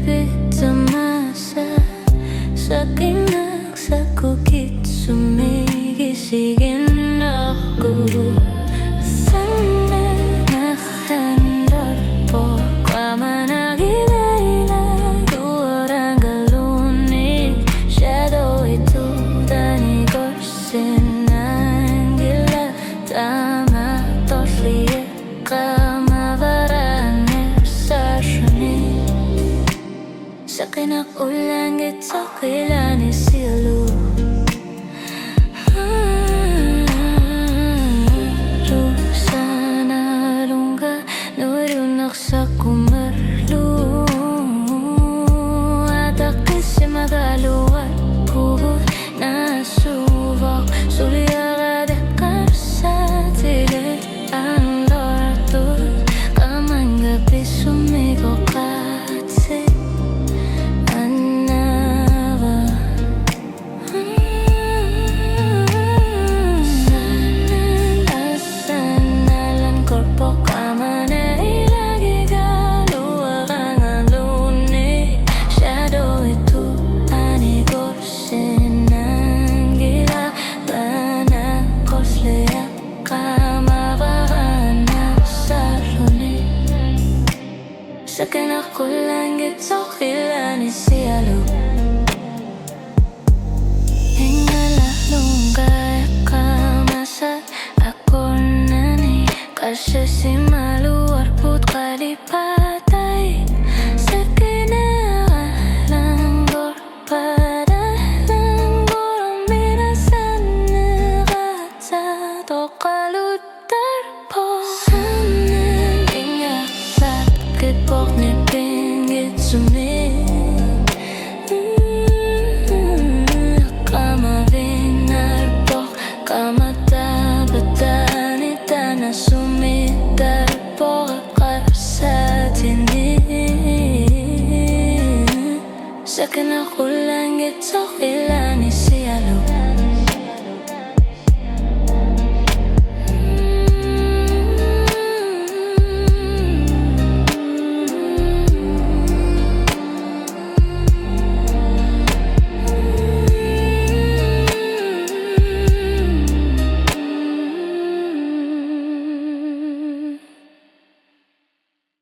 bitamasa sa kinakasakukit sumigisigin ako. Sana nakandar po kwa managilala orang galuni shadow itu dani gorsin anggila tama tosliya kamavarane sa shuni sa kinakulangit sa kilani silo. Sa kumarlu at kasi magaluan ko na subok suliagad karsa tili ang lorto kamang gabi sumigo kasi anava sanalan korpo kamane sa kinakulangit sa kilani siyalo. Hingalalong kaya kamasa ako nani kasi si maluar put kalipatay sa kinakalanggor padalanggor ang minasan nakata to kalutar po sana tingak sakit po ni pinggit sumit kamavinar po kamatabatani na sumidar po sa tindi sa kinakulangit sa kilani siyalo.